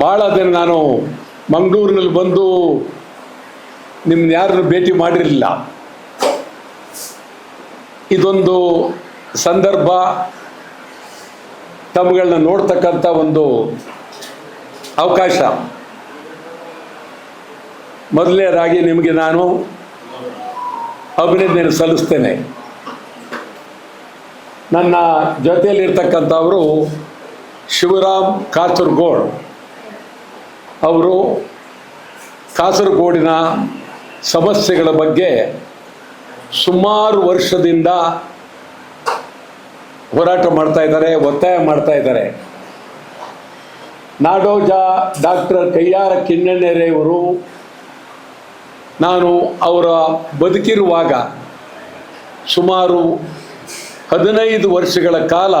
ಭಾಳ ದಿನ ನಾನು ಮಂಗಳೂರಿನಲ್ಲಿ ಬಂದು ನಿಮ್ಮನ್ನ ಯಾರನ್ನು ಭೇಟಿ ಮಾಡಿರಲಿಲ್ಲ. ಇದೊಂದು ಸಂದರ್ಭ, ತಮ್ಮಗಳನ್ನ ನೋಡ್ತಕ್ಕಂಥ ಒಂದು ಅವಕಾಶ. ಮೊದಲನೇದಾಗಿ ನಿಮಗೆ ನಾನು ಅಭಿನಂದನೆ ಸಲ್ಲಿಸ್ತೇನೆ. ನನ್ನ ಜೊತೆಯಲ್ಲಿರ್ತಕ್ಕಂಥವರು ಶಿವರಾಮ್ ಕಾಸರಗೋಡು. ಅವರು ಕಾಸರಗೋಡಿನ ಸಮಸ್ಯೆಗಳ ಬಗ್ಗೆ ಸುಮಾರು ವರ್ಷದಿಂದ ಹೋರಾಟ ಮಾಡ್ತಾ ಇದ್ದಾರೆ, ಒತ್ತಾಯ ಮಾಡ್ತಾ ಇದ್ದಾರೆ. ನಾಡೋಜ ಡಾಕ್ಟರ್ ಕಯ್ಯಾರ ಕಿಞ್ಞಣ್ಣೆರೆಯವರು ನಾನು ಅವರ ಬದುಕಿರುವಾಗ ಸುಮಾರು 15 ವರ್ಷಗಳ ಕಾಲ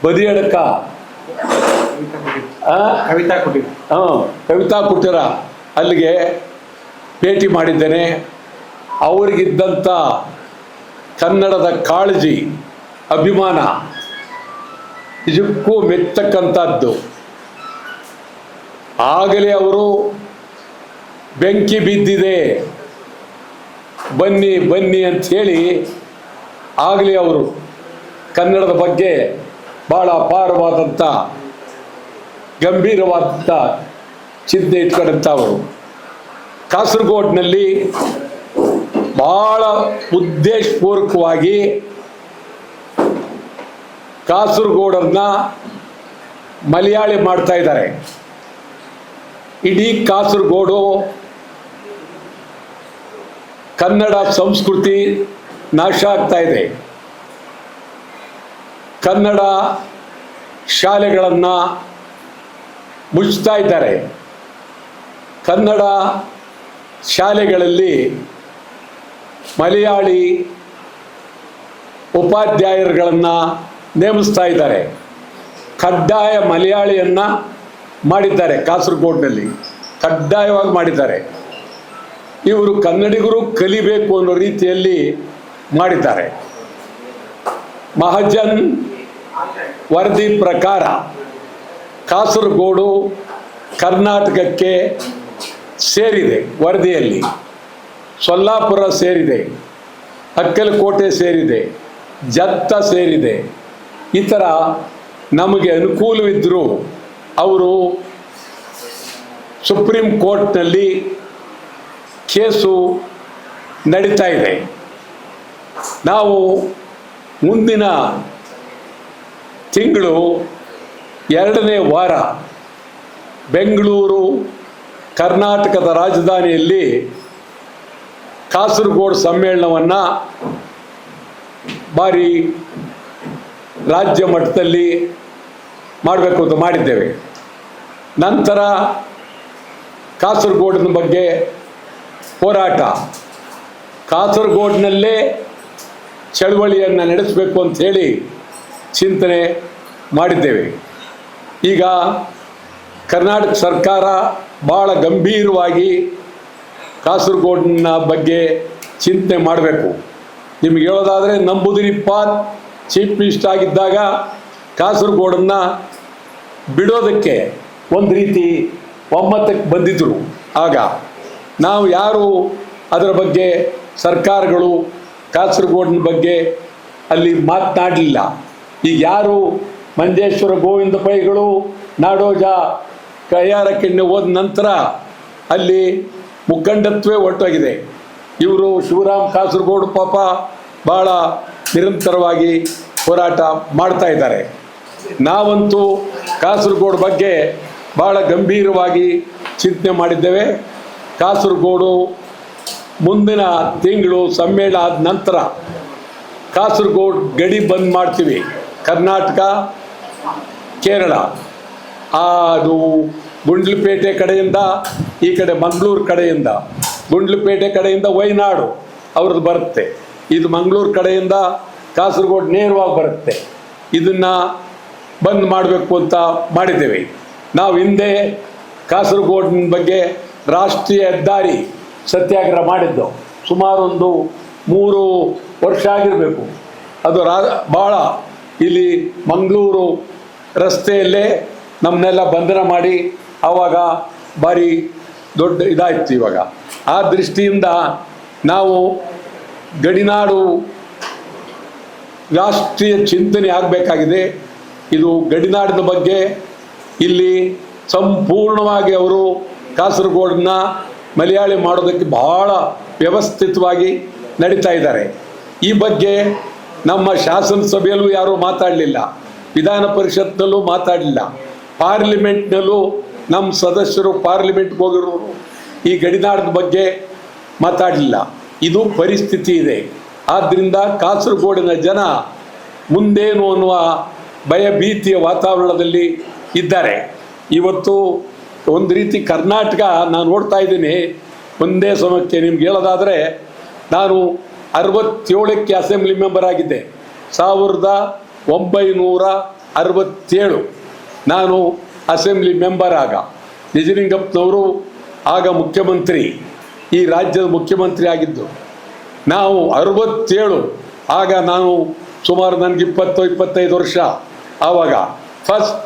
ಬದಿಯಡಕ ಕವಿತಾ ಕುಟೀರ ಅಲ್ಲಿಗೆ ಭೇಟಿ ಮಾಡಿದ್ದೇನೆ. ಅವರಿಗಿದ್ದಂಥ ಕನ್ನಡದ ಕಾಳಜಿ, ಅಭಿಮಾನ ನಿಜಕ್ಕೂ ಮೆಚ್ಚತಕ್ಕಂಥದ್ದು. ಆಗಲೇ ಅವರು ಬೆಂಕಿ ಬಿದ್ದಿದೆ, ಬನ್ನಿ ಬನ್ನಿ ಅಂಥೇಳಿ ಆಗಲೇ ಅವರು ಕನ್ನಡದ ಬಗ್ಗೆ ಭಾಳ ಅಪಾರವಾದಂಥ ಗಂಭೀರವಾದಂಥ ಚಿಂತೆ ಇಟ್ಕೊಂಡಂಥವರು. ಕಾಸರಗೋಡಿನಲ್ಲಿ ಭಾಳ ಉದ್ದೇಶಪೂರ್ವಕವಾಗಿ ಕಾಸರಗೋಡನ್ನು ಮಲಯಾಳಿ ಮಾಡ್ತಾ ಇದ್ದಾರೆ. ಇಡೀ ಕಾಸರಗೋಡು ಕನ್ನಡ ಸಂಸ್ಕೃತಿ ನಾಶ ಆಗ್ತಾ ಇದೆ. ಕನ್ನಡ ಶಾಲೆಗಳನ್ನು ಮುಚ್ತಾ ಇದ್ದಾರೆ. ಕನ್ನಡ ಶಾಲೆಗಳಲ್ಲಿ ಮಲಯಾಳಿ ಉಪಾಧ್ಯಾಯರುಗಳನ್ನು ನೇಮಿಸ್ತಾ ಇದ್ದಾರೆ. ಕಡ್ಡಾಯ ಮಲಯಾಳಿಯನ್ನು ಮಾಡಿದ್ದಾರೆ. ಕಾಸರಗೋಡಿನಲ್ಲಿ ಕಡ್ಡಾಯವಾಗಿ ಮಾಡಿದ್ದಾರೆ. ಇವರು ಕನ್ನಡಿಗರು ಕಲಿಬೇಕು ಅನ್ನೋ ರೀತಿಯಲ್ಲಿ ಮಾಡಿದ್ದಾರೆ. ಮಹಾಜನ್ ವರದಿ ಪ್ರಕಾರ ಕಾಸರಗೋಡು ಕರ್ನಾಟಕಕ್ಕೆ ಸೇರಿದೆ. ವರದಿಯಲ್ಲಿ ಸೊಲ್ಲಾಪುರ ಸೇರಿದೆ, ಅಕ್ಕಲಕೋಟೆ ಸೇರಿದೆ, ಜತ್ತ ಸೇರಿದೆ. ಈ ಥರ ನಮಗೆ ಅನುಕೂಲವಿದ್ದರೂ ಅವರು ಸುಪ್ರೀಂ ಕೋರ್ಟ್ನಲ್ಲಿ ಕೇಸು ನಡೀತಾ ಇದೆ. ನಾವು ಮುಂದಿನ ತಿಂಗಳು 2ನೇ ವಾರ ಬೆಂಗಳೂರು ಕರ್ನಾಟಕದ ರಾಜಧಾನಿಯಲ್ಲಿ ಕಾಸರಗೋಡು ಸಮ್ಮೇಳನವನ್ನು ಭಾರಿ ರಾಜ್ಯ ಮಟ್ಟದಲ್ಲಿ ಮಾಡಬೇಕು ಅಂತ ಮಾಡಿದ್ದೇವೆ. ನಂತರ ಕಾಸರಗೋಡಿನ ಬಗ್ಗೆ ಹೋರಾಟ, ಕಾಸರಗೋಡಿನಲ್ಲೇ ಚಳವಳಿಯನ್ನು ನಡೆಸಬೇಕು ಅಂಥೇಳಿ ಚಿಂತನೆ ಮಾಡಿದ್ದೇವೆ. ಈಗ ಕರ್ನಾಟಕ ಸರ್ಕಾರ ಭಾಳ ಗಂಭೀರವಾಗಿ ಕಾಸರಗೋಡಿನ ಬಗ್ಗೆ ಚಿಂತನೆ ಮಾಡಬೇಕು. ನಿಮಗೆ ಹೇಳೋದಾದರೆ ನಂಬೂದಿರಿಪಾದ್ ಚೀಫ್ ಮಿನಿಸ್ಟರ್ ಆಗಿದ್ದಾಗ ಕಾಸರಗೋಡನ್ನು ಬಿಡೋದಕ್ಕೆ ಒಂದು ರೀತಿ ಒಮ್ಮತಕ್ಕೆ ಬಂದಿದ್ದರು. ಆಗ ನಾವು ಯಾರು ಅದರ ಬಗ್ಗೆ ಸರ್ಕಾರಗಳು ಕಾಸರಗೋಡಿನ ಬಗ್ಗೆ ಅಲ್ಲಿ ಮಾತನಾಡಲಿಲ್ಲ. ಈಗ ಯಾರು ಮಂಜೇಶ್ವರ ಗೋವಿಂದ ಪೈಗಳು ನಾಡೋಜ ಕಯ್ಯಾರ ಕಿಞ್ಞೆ ಹೋದ ನಂತರ ಅಲ್ಲಿ ಮುಖಂಡತ್ವೇ ಹೊರಟೋಗಿದೆ. ಇವರು ಶಿವರಾಮ್ ಕಾಸರಗೋಡು ಪಾಪ ಭಾಳ ನಿರಂತರವಾಗಿ ಹೋರಾಟ ಮಾಡ್ತಾ ಇದ್ದಾರೆ. ನಾವಂತೂ ಕಾಸರಗೋಡು ಬಗ್ಗೆ ಭಾಳ ಗಂಭೀರವಾಗಿ ಚಿಂತನೆ ಮಾಡಿದ್ದೇವೆ. ಕಾಸರಗೋಡು ಮುಂದಿನ ತಿಂಗಳು ಸಮ್ಮೇಳನ ಆದ ನಂತರ ಕಾಸರಗೋಡು ಗಡಿ ಬಂದ್ ಮಾಡ್ತೀವಿ. ಕರ್ನಾಟಕ ಕೇರಳ ಅದು ಗುಂಡ್ಲುಪೇಟೆ ಕಡೆಯಿಂದ, ಈ ಕಡೆ ಮಂಗಳೂರು ಕಡೆಯಿಂದ, ಗುಂಡ್ಲುಪೇಟೆ ಕಡೆಯಿಂದ ವಯನಾಡು ಅವ್ರದ್ದು ಬರುತ್ತೆ. ಇದು ಮಂಗಳೂರು ಕಡೆಯಿಂದ ಕಾಸರಗೋಡು ನೇರವಾಗಿ ಬರುತ್ತೆ. ಇದನ್ನು ಬಂದ್ ಮಾಡಬೇಕು ಅಂತ ಮಾಡಿದ್ದೇವೆ. ನಾವು ಹಿಂದೆ ಕಾಸರಗೋಡಿನ ಬಗ್ಗೆ ರಾಷ್ಟ್ರೀಯ ಹೆದ್ದಾರಿ ಸತ್ಯಾಗ್ರಹ ಮಾಡಿದ್ದು ಸುಮಾರು ಒಂದು 3 ವರ್ಷ ಆಗಿರಬೇಕು. ಅದು ಭಾಳ ಇಲ್ಲಿ ಮಂಗಳೂರು ರಸ್ತೆಯಲ್ಲೇ ನಮ್ಮನ್ನೆಲ್ಲ ಬಂಧನ ಮಾಡಿ ಆವಾಗ ಭಾರಿ ದೊಡ್ಡ ಇದಾಯಿತು. ಇವಾಗ ಆ ದೃಷ್ಟಿಯಿಂದ ನಾವು ಗಡಿನಾಡು ರಾಷ್ಟ್ರೀಯ ಚಿಂತನೆ ಆಗಬೇಕಾಗಿದೆ. ಇದು ಗಡಿನಾಡಿನ ಬಗ್ಗೆ ಇಲ್ಲಿ ಸಂಪೂರ್ಣವಾಗಿ ಅವರು ಕಾಸರಗೋಡನ್ನ ಮಲಯಾಳಿ ಮಾಡೋದಕ್ಕೆ ಬಹಳ ವ್ಯವಸ್ಥಿತವಾಗಿ ನಡೀತಾ ಇದ್ದಾರೆ. ಈ ಬಗ್ಗೆ ನಮ್ಮ ಶಾಸನಸಭೆಯಲ್ಲೂ ಯಾರೂ ಮಾತಾಡಲಿಲ್ಲ, ವಿಧಾನ ಪರಿಷತ್ನಲ್ಲೂ ಮಾತಾಡಲಿಲ್ಲ, ಪಾರ್ಲಿಮೆಂಟ್ನಲ್ಲೂ ನಮ್ಮ ಸದಸ್ಯರು ಪಾರ್ಲಿಮೆಂಟ್ಗೆ ಹೋಗಿರೋರು ಈ ಗಡಿನಾಡಿನ ಬಗ್ಗೆ ಮಾತಾಡಲಿಲ್ಲ. ಇದು ಪರಿಸ್ಥಿತಿ ಇದೆ. ಆದ್ದರಿಂದ ಕಾಸರಗೋಡಿನ ಜನ ಮುಂದೇನು ಅನ್ನುವ ಭಯ ಭೀತಿಯ ವಾತಾವರಣದಲ್ಲಿ ಇದ್ದಾರೆ. ಇವತ್ತು ಒಂದು ರೀತಿ ಕರ್ನಾಟಕ ನಾನು ನೋಡ್ತಾ ಇದ್ದೀನಿ. ಒಂದೇ ಸಮಯಕ್ಕೆ ನಿಮ್ಗೆ ಹೇಳೋದಾದರೆ, ನಾನು 67ಕ್ಕೆ ಅಸೆಂಬ್ಲಿ ಮೆಂಬರ್ ಆಗಿದ್ದೆ. 1967 ನಾನು ಅಸೆಂಬ್ಲಿ ಮೆಂಬರ್. ಆಗ ನಿಜಲಿಂಗಪ್ಪನವರು ಆಗ ಮುಖ್ಯಮಂತ್ರಿ, ಈ ರಾಜ್ಯದ ಮುಖ್ಯಮಂತ್ರಿ ಆಗಿದ್ದು. ನಾವು 67 ಆಗ ನಾನು ಸುಮಾರು ನನಗೆ 20-25 ವರ್ಷ. ಆವಾಗ ಫಸ್ಟ್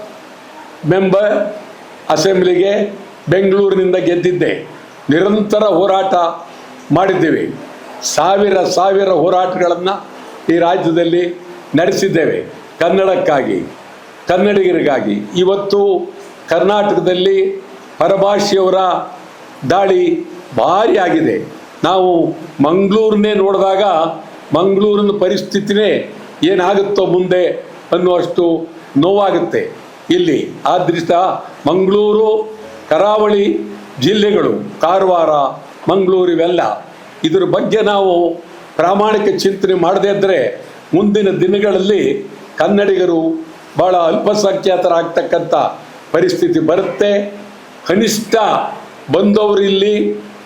ಮೆಂಬರ್ ಅಸೆಂಬ್ಲಿಗೆ ಬೆಂಗಳೂರಿನಿಂದ ಗೆದ್ದಿದ್ದೆ. ನಿರಂತರ ಹೋರಾಟ ಮಾಡಿದ್ದೇವೆ. ಸಾವಿರ ಹೋರಾಟಗಳನ್ನು ಈ ರಾಜ್ಯದಲ್ಲಿ ನಡೆಸಿದ್ದೇವೆ ಕನ್ನಡಕ್ಕಾಗಿ, ಕನ್ನಡಿಗರಿಗಾಗಿ. ಇವತ್ತು ಕರ್ನಾಟಕದಲ್ಲಿ ಪರಭಾಷೆಯವರ ದಾಳಿ ಭಾರಿ ಆಗಿದೆ. ನಾವು ಮಂಗಳೂರನ್ನೇ ನೋಡಿದಾಗ ಮಂಗಳೂರಿನ ಪರಿಸ್ಥಿತಿನೇ ಏನಾಗುತ್ತೋ ಮುಂದೆ ಅನ್ನುವಷ್ಟು ನೋವಾಗುತ್ತೆ ಇಲ್ಲಿ. ಆದ್ರಿಂದ ಮಂಗಳೂರು, ಕರಾವಳಿ ಜಿಲ್ಲೆಗಳು, ಕಾರವಾರ, ಮಂಗಳೂರು ಇವೆಲ್ಲ ಇದ್ರ ಬಗ್ಗೆ ನಾವು ಪ್ರಾಮಾಣಿಕ ಚಿಂತನೆ ಮಾಡದೇ ಇದ್ದರೆ ಮುಂದಿನ ದಿನಗಳಲ್ಲಿ ಕನ್ನಡಿಗರು ಭಾಳ ಅಲ್ಪಸಂಖ್ಯಾತರಾಗ್ತಕ್ಕಂಥ ಪರಿಸ್ಥಿತಿ ಬರುತ್ತೆ. ಕನಿಷ್ಠ ಬಂದವರು ಇಲ್ಲಿ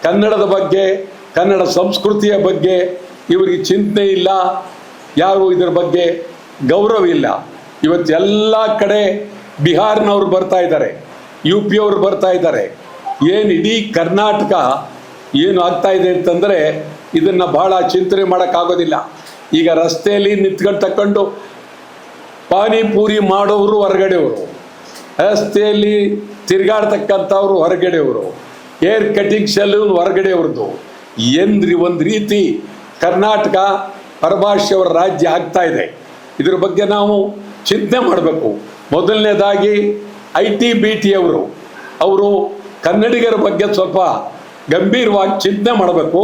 ಕನ್ನಡದ ಬಗ್ಗೆ, ಕನ್ನಡ ಸಂಸ್ಕೃತಿಯ ಬಗ್ಗೆ ಇವರಿಗೆ ಚಿಂತನೆ ಇಲ್ಲ, ಯಾರು ಇದರ ಬಗ್ಗೆ ಗೌರವ ಇಲ್ಲ. ಇವತ್ತು ಎಲ್ಲ ಕಡೆ ಬಿಹಾರ್ನವ್ರು ಬರ್ತಾ ಇದ್ದಾರೆ, UP ಅವರು ಬರ್ತಾ ಇದ್ದಾರೆ. ಏನು ಇಡೀ ಕರ್ನಾಟಕ ಏನು ಆಗ್ತಾ ಇದೆ ಅಂತಂದರೆ ಇದನ್ನು ಭಾಳ ಚಿಂತನೆ ಮಾಡೋಕ್ಕಾಗೋದಿಲ್ಲ. ಈಗ ರಸ್ತೆಯಲ್ಲಿ ನಿಂತ್ಕೊಂಡು ತಕೊಂಡು ಪಾನಿಪೂರಿ ಮಾಡೋರು ಹೊರಗಡೆಯವರು, ರಸ್ತೆಯಲ್ಲಿ ತಿರುಗಾಡ್ತಕ್ಕಂಥವ್ರು ಹೊರಗಡೆಯವರು, ಏರ್ ಕಟಿಂಗ್ ಸೆಲೂನ್ ಹೊರಗಡೆಯವ್ರದ್ದು. ಏನ್ರಿ ಒಂದು ರೀತಿ ಕರ್ನಾಟಕ ಪರಭಾಷೆಯವರ ರಾಜ್ಯ ಆಗ್ತಾ ಇದೆ. ಇದ್ರ ಬಗ್ಗೆ ನಾವು ಚಿಂತನೆ ಮಾಡಬೇಕು. ಮೊದಲನೇದಾಗಿ IT-BT ಅವರು ಕನ್ನಡಿಗರ ಬಗ್ಗೆ ಸ್ವಲ್ಪ ಗಂಭೀರವಾಗಿ ಚಿಂತನೆ ಮಾಡಬೇಕು.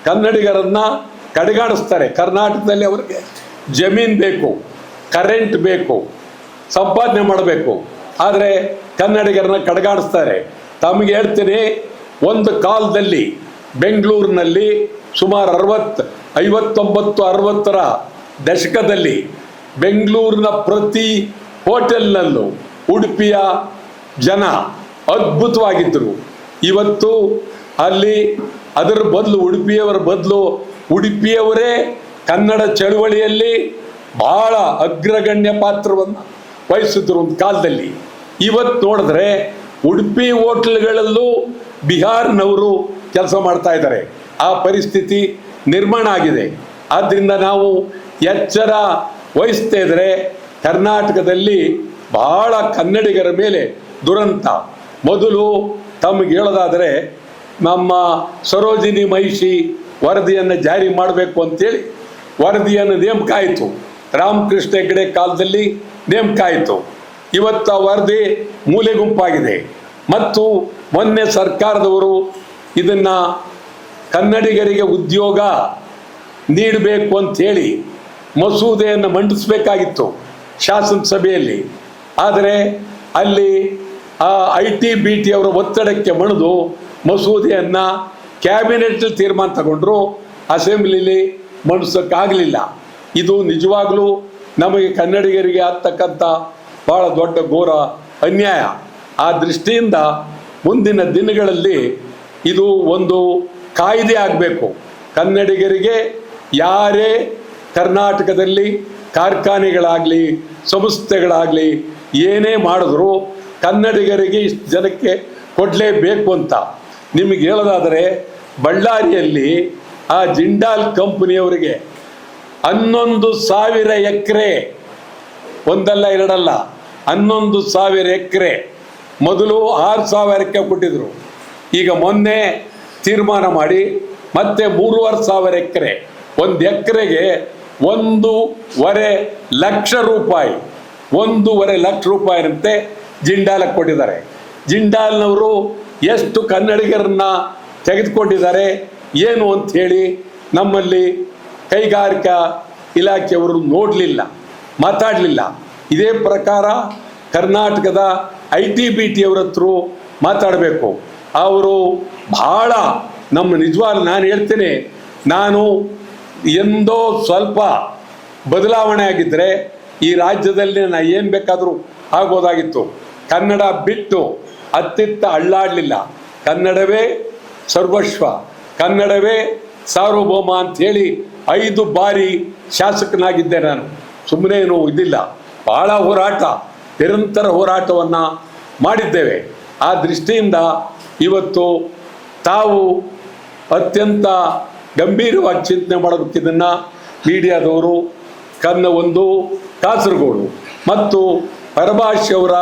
ಕನ್ನಡಿಗರನ್ನು ಕಡೆಗಾಣಿಸ್ತಾರೆ. ಕರ್ನಾಟಕದಲ್ಲಿ ಅವರಿಗೆ ಜಮೀನು ಬೇಕು, ಕರೆಂಟ್ ಬೇಕು, ಸಂಪಾದನೆ ಮಾಡಬೇಕು. ಆದರೆ ಕನ್ನಡಿಗರನ್ನ ಕಡೆಗಾಣಿಸ್ತಾರೆ. ತಮಗೆ ಹೇಳ್ತೀನಿ, ಒಂದು ಕಾಲದಲ್ಲಿ ಬೆಂಗಳೂರಿನಲ್ಲಿ ಸುಮಾರು 59-60ರ ದಶಕದಲ್ಲಿ ಬೆಂಗಳೂರಿನ ಪ್ರತಿ ಹೋಟೆಲ್ನಲ್ಲೂ ಉಡುಪಿಯ ಜನ ಅದ್ಭುತವಾಗಿದ್ದರು. ಇವತ್ತು ಅಲ್ಲಿ ಅದರ ಬದಲು ಉಡುಪಿಯವರ ಬದಲು ಉಡುಪಿಯವರೇ ಕನ್ನಡ ಚಳುವಳಿಯಲ್ಲಿ ಬಹಳ ಅಗ್ರಗಣ್ಯ ಪಾತ್ರವನ್ನು ವಹಿಸಿದ್ರು ಒಂದು ಕಾಲದಲ್ಲಿ. ಇವತ್ತು ನೋಡಿದ್ರೆ ಉಡುಪಿ ಹೋಟ್ಲ್ಗಳಲ್ಲೂ ಬಿಹಾರ್ನವರು ಕೆಲಸ ಮಾಡ್ತಾ ಇದ್ದಾರೆ. ಆ ಪರಿಸ್ಥಿತಿ ನಿರ್ಮಾಣ ಆಗಿದೆ. ಆದ್ದರಿಂದ ನಾವು ಎಚ್ಚರ ವಹಿಸ್ತಾ ಇದ್ದರೆ ಕರ್ನಾಟಕದಲ್ಲಿ ಬಹಳ ಕನ್ನಡಿಗರ ಮೇಲೆ ದುರಂತ. ಮೊದಲು ತಮಗೆ ಹೇಳೋದಾದರೆ, ನಮ್ಮ ಸರೋಜಿನಿ ಮಹಿಷಿ ವರದಿಯನ್ನು ಜಾರಿ ಮಾಡಬೇಕು ಅಂತೇಳಿ ವರದಿಯನ್ನು ನೇಮಕ ಆಯಿತು. ರಾಮಕೃಷ್ಣ ಹೆಗಡೆ ಕಾಲದಲ್ಲಿ ನೇಮಕ ಆಯಿತು. ಇವತ್ತು ಆ ವರದಿ ಮೂಲೆ ಗುಂಪಾಗಿದೆ. ಮತ್ತು ಮೊನ್ನೆ ಸರ್ಕಾರದವರು ಇದನ್ನು ಕನ್ನಡಿಗರಿಗೆ ಉದ್ಯೋಗ ನೀಡಬೇಕು ಅಂಥೇಳಿ ಮಸೂದೆಯನ್ನು ಮಂಡಿಸಬೇಕಾಗಿತ್ತು ಶಾಸನಸಭೆಯಲ್ಲಿ. ಆದರೆ ಅಲ್ಲಿ IT-BT ಅವರ ಒತ್ತಡಕ್ಕೆ ಮಣಿದು ಮಸೂದೆಯನ್ನು ಕ್ಯಾಬಿನೆಟ್ ತೀರ್ಮಾನ ತಗೊಂಡ್ರು, ಅಸೆಂಬ್ಲಿಲಿ ಮಂಡಿಸೋಕ್ಕಾಗಲಿಲ್ಲ. ಇದು ನಿಜವಾಗಲೂ ನಮಗೆ ಕನ್ನಡಿಗರಿಗೆ ಆಗ್ತಕ್ಕಂಥ ಭಾಳ ದೊಡ್ಡ ಘೋರ ಅನ್ಯಾಯ. ಆ ದೃಷ್ಟಿಯಿಂದ ಮುಂದಿನ ದಿನಗಳಲ್ಲಿ ಇದು ಒಂದು ಕಾಯ್ದೆ ಆಗಬೇಕು. ಕನ್ನಡಿಗರಿಗೆ ಯಾರೇ ಕರ್ನಾಟಕದಲ್ಲಿ ಕಾರ್ಖಾನೆಗಳಾಗಲಿ ಸಂಸ್ಥೆಗಳಾಗಲಿ ಏನೇ ಮಾಡಿದ್ರು ಕನ್ನಡಿಗರಿಗೆ ಇಷ್ಟು ಜನಕ್ಕೆ ಕೊಡಲೇಬೇಕು ಅಂತ. ನಿಮಗೆ ಹೇಳೋದಾದರೆ, ಬಳ್ಳಾರಿಯಲ್ಲಿ ಆ ಜಿಂಡಾಲ್ ಕಂಪನಿಯವರಿಗೆ 11,000 ಎಕರೆ, ಒಂದಲ್ಲ ಎರಡಲ್ಲ 11,000 ಎಕರೆ, ಮೊದಲು 6,000 ಕೊಟ್ಟಿದ್ರು. ಈಗ ಮೊನ್ನೆ ತೀರ್ಮಾನ ಮಾಡಿ ಮತ್ತೆ 3,500 ಎಕರೆ, 1 ಎಕರೆಗೆ 1.5 ಲಕ್ಷ ರೂಪಾಯಿ, 1.5 ಲಕ್ಷ ರೂಪಾಯಿನಂತೆ ಜಿಂಡಾಲಕ್ಕೆ ಕೊಟ್ಟಿದ್ದಾರೆ. ಜಿಂಡಾಲ್ನವರು ಎಷ್ಟು ಕನ್ನಡಿಗರನ್ನ ತೆಗೆದುಕೊಂಡಿದ್ದಾರೆ ಏನು ಅಂತ ಹೇಳಿ ನಮ್ಮಲ್ಲಿ ಕೈಗಾರಿಕಾ ಇಲಾಖೆಯವರು ನೋಡಲಿಲ್ಲ, ಮಾತಾಡಲಿಲ್ಲ. ಇದೇ ಪ್ರಕಾರ ಕರ್ನಾಟಕದ ITBT ಅವರ ಹತ್ರ ಮಾತಾಡಬೇಕು. ಅವರು ಬಹಳ ನಮ್ಮ ನಿಜವಾಗ್ಲೂ ನಾನು ಹೇಳ್ತೇನೆ, ನಾನು ಎಂದೋ ಸ್ವಲ್ಪ ಬದಲಾವಣೆ ಆಗಿದ್ದರೆ ಈ ರಾಜ್ಯದಲ್ಲಿ ನಾನು ಏನು ಬೇಕಾದರೂ ಆಗ್ಬೋದಾಗಿತ್ತು. ಕನ್ನಡ ಬಿಟ್ಟು ಅತ್ತಿತ್ತ ಅಳ್ಳಾಡಲಿಲ್ಲ. ಕನ್ನಡವೇ ಸರ್ವಸ್ವ, ಕನ್ನಡವೇ ಸಾರ್ವಭೌಮ ಅಂಥೇಳಿ 5 ಬಾರಿ ಶಾಸಕನಾಗಿದ್ದೆ ನಾನು. ಸುಮ್ಮನೆ ಏನು ಇದಿಲ್ಲ, ಭಾಳ ಹೋರಾಟ, ನಿರಂತರ ಹೋರಾಟವನ್ನು ಮಾಡಿದ್ದೇವೆ. ಆ ದೃಷ್ಟಿಯಿಂದ ಇವತ್ತು ತಾವು ಅತ್ಯಂತ ಗಂಭೀರವಾಗಿ ಚಿಂತನೆ ಮಾಡಬೇಕು. ಇದನ್ನು ಮೀಡಿಯಾದವರು ಒಂದು ಕಾಸರಗೋಡು ಮತ್ತು ಪರಭಾಷೆಯವರ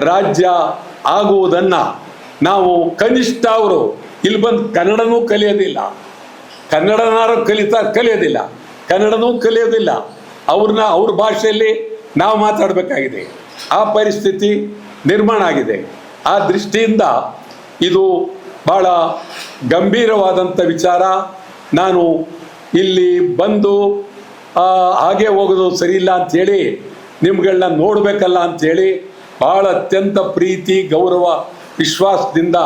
ರಾಜ್ಯ ಆಗುವುದನ್ನು ನಾವು ಕನಿಷ್ಠ ಅವರು ಇಲ್ಲಿ ಬಂದು ಕನ್ನಡನೂ ಕಲಿಯೋದಿಲ್ಲ, ಕನ್ನಡನಾರು ಕಲಿಯೋದಿಲ್ಲ, ಕನ್ನಡನೂ ಕಲಿಯೋದಿಲ್ಲ. ಅವ್ರ ಭಾಷೆಯಲ್ಲಿ ನಾವು ಮಾತಾಡಬೇಕಾಗಿದೆ. ಆ ಪರಿಸ್ಥಿತಿ ನಿರ್ಮಾಣ ಆಗಿದೆ. ಆ ದೃಷ್ಟಿಯಿಂದ ಇದು ಭಾಳ ಗಂಭೀರವಾದಂಥ ವಿಚಾರ. ನಾನು ಇಲ್ಲಿ ಬಂದು ಹಾಗೆ ಹೋಗೋದು ಸರಿಯಿಲ್ಲ ಅಂಥೇಳಿ ನಿಮ್ಗಳನ್ನ ನೋಡಬೇಕಲ್ಲ ಅಂಥೇಳಿ ಭಾಳ ಅತ್ಯಂತ ಪ್ರೀತಿ, ಗೌರವ, ವಿಶ್ವಾಸದಿಂದ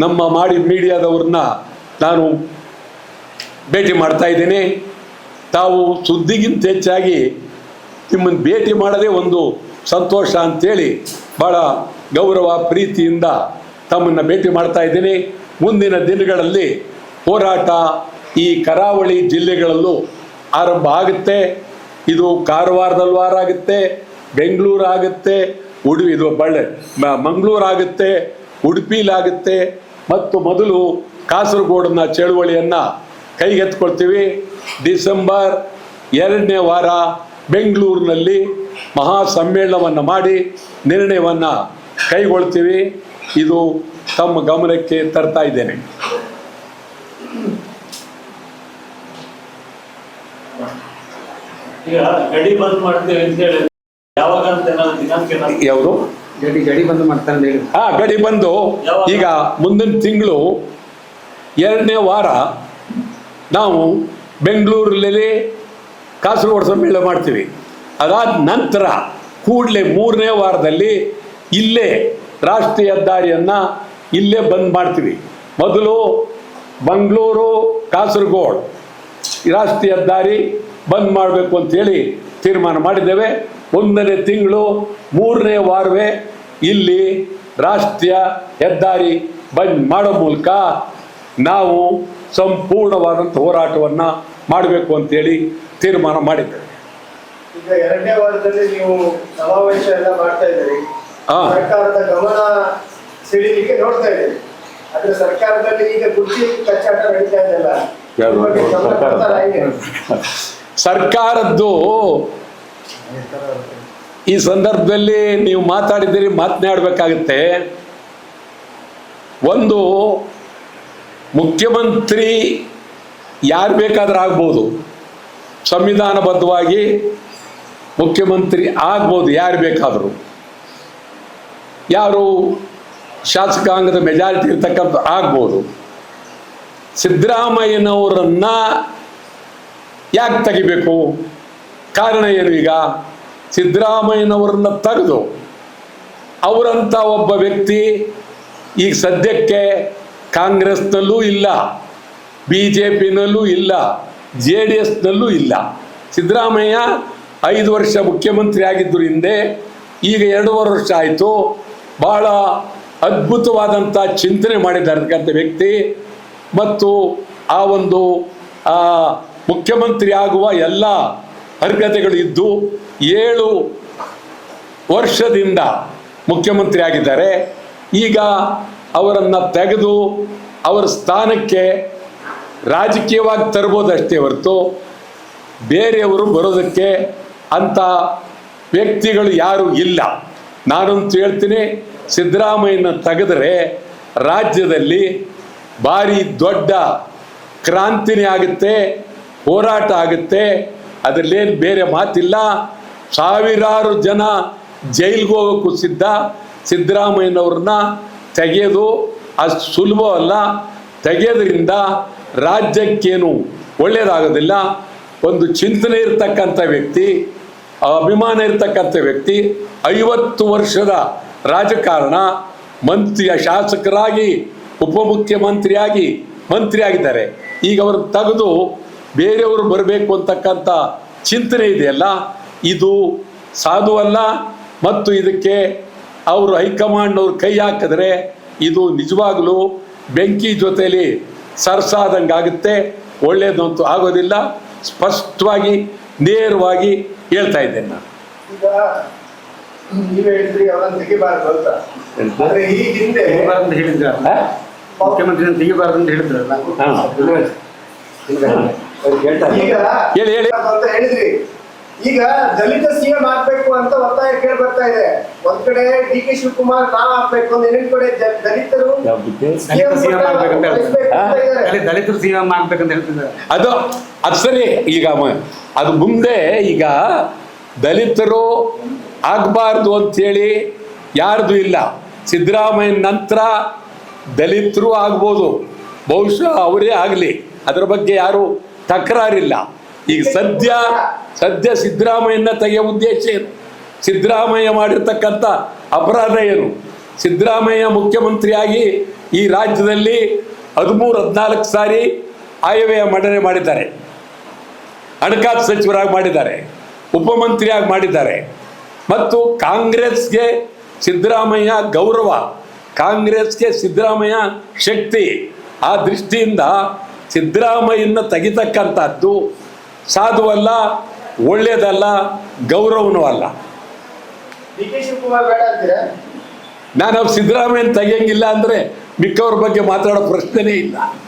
ನಮ್ಮ ಮೀಡಿಯಾದವ್ರನ್ನ ನಾನು ಭೇಟಿ ಮಾಡ್ತಾ ಇದ್ದೀನಿ. ತಾವು ಸುದ್ದಿಗಿಂತ ಹೆಚ್ಚಾಗಿ ನಿಮ್ಮನ್ನು ಭೇಟಿ ಮಾಡೋದೇ ಒಂದು ಸಂತೋಷ ಅಂಥೇಳಿ ಭಾಳ ಗೌರವ ಪ್ರೀತಿಯಿಂದ ತಮ್ಮನ್ನು ಭೇಟಿ ಮಾಡ್ತಾ ಇದ್ದೀನಿ. ಮುಂದಿನ ದಿನಗಳಲ್ಲಿ ಹೋರಾಟ ಈ ಕರಾವಳಿ ಜಿಲ್ಲೆಗಳಲ್ಲೂ ಆರಂಭ ಆಗುತ್ತೆ. ಇದು ಕಾರವಾರದಲ್ಲೂ ಆಗುತ್ತೆ, ಬೆಂಗಳೂರು ಆಗುತ್ತೆ, ಮಂಗಳೂರು ಆಗುತ್ತೆ, ಉಡುಪಿಲಾಗುತ್ತೆ, ಮತ್ತು ಮೊದಲು ಕಾಸರಗೋಡಿನ ಚಳುವಳಿಯನ್ನು ಕೈಗೆತ್ಕೊಳ್ತೀವಿ. ಡಿಸೆಂಬರ್ 2ನೇ ವಾರ ಬೆಂಗಳೂರಿನಲ್ಲಿ ಮಹಾ ಸಮ್ಮೇಳನವನ್ನು ಮಾಡಿ ನಿರ್ಣಯವನ್ನು ಕೈಗೊಳ್ತೀವಿ. ಇದು ತಮ್ಮ ಗಮನಕ್ಕೆ ತರ್ತಾ ಇದ್ದೇನೆ. ಈಗ ಗಡಿ ಬಂದ್ ಮಾಡ್ತೇವೆ ಅಂತ ಹೇಳಿ ಯಾವಾಗ ಅಂತ ಯಾವುದು ಗಡಿ ಬಂದ್ ಮಾಡ್ತಾರೆ? ಗಡಿ ಬಂದು ಈಗ ಮುಂದಿನ ತಿಂಗಳು 2ನೇ ವಾರ ನಾವು ಬೆಂಗಳೂರಲ್ಲಿ ಕಾಸರಗೋಡು ಸಮ್ಮೇಳನ ಮಾಡ್ತೀವಿ. ಅದಾದ ನಂತರ ಕೂಡಲೇ 3ನೇ ವಾರದಲ್ಲಿ ಇಲ್ಲೇ ರಾಷ್ಟ್ರೀಯ ಹೆದ್ದಾರಿಯನ್ನು ಇಲ್ಲೇ ಬಂದ್ ಮಾಡ್ತೀವಿ. ಮೊದಲು ಮಂಗಳೂರು ಕಾಸರಗೋಡು ರಾಷ್ಟ್ರೀಯ ಹೆದ್ದಾರಿ ಬಂದ್ ಮಾಡಬೇಕು ಅಂಥೇಳಿ ತೀರ್ಮಾನ ಮಾಡಿದ್ದೇವೆ. 1ನೇ ತಿಂಗಳು 3ನೇ ವಾರವೇ ಇಲ್ಲಿ ರಾಷ್ಟ್ರೀಯ ಹೆದ್ದಾರಿ ಬಂದ್ ಮಾಡೋ ಮೂಲಕ ನಾವು ಸಂಪೂರ್ಣವಾದಂಥ ಹೋರಾಟವನ್ನು ಮಾಡಬೇಕು ಅಂತೇಳಿ ತೀರ್ಮಾನ ಮಾಡಿದ್ದೇವೆ. ಈಗ 2ನೇ ವಾರದಲ್ಲಿ ನೀವು ಸಮಾವೇಶ ಎಲ್ಲ ಮಾಡ್ತಾ ಇದ್ದೀರಿ, ಸರ್ಕಾರದ ಗಮನ ಸೆಳೀಲಿಕ್ಕೆ ನೋಡ್ತಾ ಇದ್ದೀರಿ. ಆದ್ರೆ ಸರ್ಕಾರದಲ್ಲಿ ಈಗ ಕುರ್ಚಿ ಕಚ್ಚಾಟ ನಡೀತಾ ಇದೆಯಲ್ಲ, ಸರ್ಕಾರದ್ದು ಈ ಸಂದರ್ಭದಲ್ಲಿ ನೀವು ಮಾತನಾಡಬೇಕಾಗುತ್ತೆ. ಒಂದು ಮುಖ್ಯಮಂತ್ರಿ ಯಾರು ಬೇಕಾದ್ರೂ ಆಗ್ಬೋದು, ಸಂವಿಧಾನಬದ್ಧವಾಗಿ ಮುಖ್ಯಮಂತ್ರಿ ಆಗ್ಬೋದು ಯಾರು ಬೇಕಾದರೂ. ಯಾರು ಶಾಸಕಾಂಗದ ಮೆಜಾರಿಟಿ ಇರ್ತಕ್ಕಂಥ ಆಗ್ಬೋದು. ಸಿದ್ದರಾಮಯ್ಯನವರನ್ನ ಯಾಕೆ ತೆಗಿಬೇಕು? ಕಾರಣ ಏನು? ಈಗ ಸಿದ್ದರಾಮಯ್ಯನವರನ್ನ ತೆಗೆದು ಅವರಂಥ ಒಬ್ಬ ವ್ಯಕ್ತಿ ಈಗ ಸದ್ಯಕ್ಕೆ ಕಾಂಗ್ರೆಸ್ನಲ್ಲೂ ಇಲ್ಲ, BJPನಲ್ಲೂ ಇಲ್ಲ, JDSನಲ್ಲೂ ಇಲ್ಲ. ಸಿದ್ದರಾಮಯ್ಯ 5 ವರ್ಷ ಮುಖ್ಯಮಂತ್ರಿ ಆಗಿದ್ದರು ಹಿಂದೆ, ಈಗ 2.5 ವರ್ಷ ಆಯಿತು. ಭಾಳ ಅದ್ಭುತವಾದಂಥ ಚಿಂತನೆ ಮಾಡಿರ್ತಕ್ಕಂಥ ವ್ಯಕ್ತಿ ಮತ್ತು ಆ ಒಂದು ಮುಖ್ಯಮಂತ್ರಿ ಆಗುವ ಎಲ್ಲ ಅರ್ಹತೆಗಳು ಇದ್ದು 7 ವರ್ಷದಿಂದ ಮುಖ್ಯಮಂತ್ರಿ ಆಗಿದ್ದಾರೆ. ಈಗ ಅವರನ್ನು ತೆಗೆದು ಅವರ ಸ್ಥಾನಕ್ಕೆ ರಾಜಕೀಯವಾಗಿ ತರ್ಬೋದಷ್ಟೇ ಹೊರತು ಬೇರೆಯವರು ಬರೋದಕ್ಕೆ ಅಂಥ ವ್ಯಕ್ತಿಗಳು ಯಾರೂ ಇಲ್ಲ. ನಾನಂತೂ ಹೇಳ್ತೀನಿ, ಸಿದ್ದರಾಮಯ್ಯನ ತೆಗೆದ್ರೆ ರಾಜ್ಯದಲ್ಲಿ ಭಾರಿ ದೊಡ್ಡ ಕ್ರಾಂತಿನೇ ಆಗುತ್ತೆ, ಹೋರಾಟ ಆಗುತ್ತೆ. ಅದರಲ್ಲೇನು ಬೇರೆ ಮಾತಿಲ್ಲ. ಸಾವಿರಾರು ಜನ ಜೈಲಿಗೆ ಹೋಗೋಕ್ಕೂ ಸಿದ್ಧ. ಸಿದ್ದರಾಮಯ್ಯನವ್ರನ್ನ ತೆಗೆಯೋದು ಅಷ್ಟು ಸುಲಭವಲ್ಲ. ತೆಗೆಯೋದ್ರಿಂದ ರಾಜ್ಯಕ್ಕೇನು ಒಳ್ಳೆಯದಾಗೋದಿಲ್ಲ. ಒಂದು ಚಿಂತನೆ ಇರ್ತಕ್ಕಂಥ ವ್ಯಕ್ತಿ, ಅಭಿಮಾನ ಇರ್ತಕ್ಕಂಥ ವ್ಯಕ್ತಿ, 50 ವರ್ಷದ ರಾಜಕಾರಣ, ಶಾಸಕರಾಗಿ ಉಪಮುಖ್ಯಮಂತ್ರಿಯಾಗಿ ಮಂತ್ರಿ ಆಗಿದ್ದಾರೆ. ಈಗ ಅವರು ತೆಗೆದು ಬೇರೆಯವರು ಬರಬೇಕು ಅಂತಕ್ಕಂಥ ಚಿಂತನೆ ಇದೆಯಲ್ಲ, ಇದು ಸಾಧುವಲ್ಲ. ಮತ್ತು ಇದಕ್ಕೆ ಅವರು ಹೈಕಮಾಂಡ್ನವ್ರು ಕೈ ಹಾಕಿದ್ರೆ ಇದು ನಿಜವಾಗಲೂ ಬೆಂಕಿ ಜೊತೆಯಲ್ಲಿ ಸರ್ಸಾದಂಗಾಗುತ್ತೆ. ಒಳ್ಳೆಯದಂತೂ ಆಗೋದಿಲ್ಲ. ಸ್ಪಷ್ಟವಾಗಿ ನೇರವಾಗಿ ಹೇಳ್ತಾ ಇದ್ದೇನೆ ನಾನು. ಈಗ ನೀವ್ ಹೇಳಿದ್ರಿ ಅವರನ್ನು ತೆಗಿಬಾರ್ದು ಅಂತ, ಆದ್ರೆ ಈ ಹಿಂದೆ ತೆಗಿಬಾರ್ದು ಅಂತ ಹೇಳಿದ್ರ ಮುಖ್ಯಮಂತ್ರಿ ತೆಗಿಬಾರ್ದು ಅಂತ ಹೇಳಿದ್ರಲ್ಲ. ಈಗ ಹೇಳಿ ಅಂತ ಹೇಳಿದ್ರಿ. ಈಗ ದಲಿತ ಸಿಎಂ ಆಗ್ಬೇಕು ಅಂತ ಒತ್ತಾಯ ಕೇಳಿ ಬರ್ತಾ ಇದೆ. ಒಂದ್ ಕಡೆ ಡಿ ಕೆ ಶಿವಕುಮಾರ್ ನಾವ್ ಆಗ್ಬೇಕು ಅಂತ, ಇನ್ನೊಂದ್ ಕಡೆ ದಲಿತರು ಸಿಎಂ ಆಗ್ಬೇಕಂತ ಹೇಳ್ತಾರೆ. ದಲಿತರು ಸಿಎಂ ಆಗ್ಬೇಕಂತ ಹೇಳ್ತಿದ್ದಾರೆ. ಅದು ಸರಿ. ಈಗ ಅದು ಮುಂದೆ ಈಗ ದಲಿತರು ಆಗಬಾರ್ದು ಅಂಥೇಳಿ ಯಾರ್ದು ಇಲ್ಲ. ಸಿದ್ದರಾಮಯ್ಯನ ನಂತರ ದಲಿತರು ಆಗ್ಬೋದು, ಬಹುಶಃ ಅವರೇ ಆಗಲಿ, ಅದರ ಬಗ್ಗೆ ಯಾರು ತಕರಾರಿಲ್ಲ. ಈಗ ಸದ್ಯ ಸಿದ್ದರಾಮಯ್ಯನ ತೆಗೆಯೋ ಉದ್ದೇಶ ಏನು? ಸಿದ್ದರಾಮಯ್ಯ ಮಾಡಿರ್ತಕ್ಕಂಥ ಅಪರಾಧ ಏನು? ಸಿದ್ದರಾಮಯ್ಯ ಮುಖ್ಯಮಂತ್ರಿಯಾಗಿ ಈ ರಾಜ್ಯದಲ್ಲಿ 13-14 ಸಾರಿ ಆಯವ್ಯಯ ಮಂಡನೆ ಮಾಡಿದ್ದಾರೆ, ಹಣಕಾಸು ಸಚಿವರಾಗಿ ಮಾಡಿದ್ದಾರೆ, ಉಪಮಂತ್ರಿಯಾಗಿ ಮಾಡಿದ್ದಾರೆ. ಮತ್ತು ಕಾಂಗ್ರೆಸ್ಗೆ ಸಿದ್ದರಾಮಯ್ಯ ಗೌರವ, ಕಾಂಗ್ರೆಸ್ಗೆ ಸಿದ್ದರಾಮಯ್ಯ ಶಕ್ತಿ. ಆ ದೃಷ್ಟಿಯಿಂದ ಸಿದ್ದರಾಮಯ್ಯನ ತೆಗಿತಕ್ಕಂಥದ್ದು ಸಾಧುವಲ್ಲ, ಒಳ್ಳೆಯದಲ್ಲ, ಗೌರವನೂ ಅಲ್ಲ. ಡಿ ಕೆ ಶಿವಕುಮಾರ್ ಬೇಡ ಅಂತೀರಾ? ನಾನು ಸಿದ್ದರಾಮಯ್ಯನ ತೆಗಿಯಂಗಿಲ್ಲ ಅಂದರೆ ಮಿಕ್ಕವ್ರ ಬಗ್ಗೆ ಮಾತಾಡೋ ಪ್ರಶ್ನೆನೇ ಇಲ್ಲ.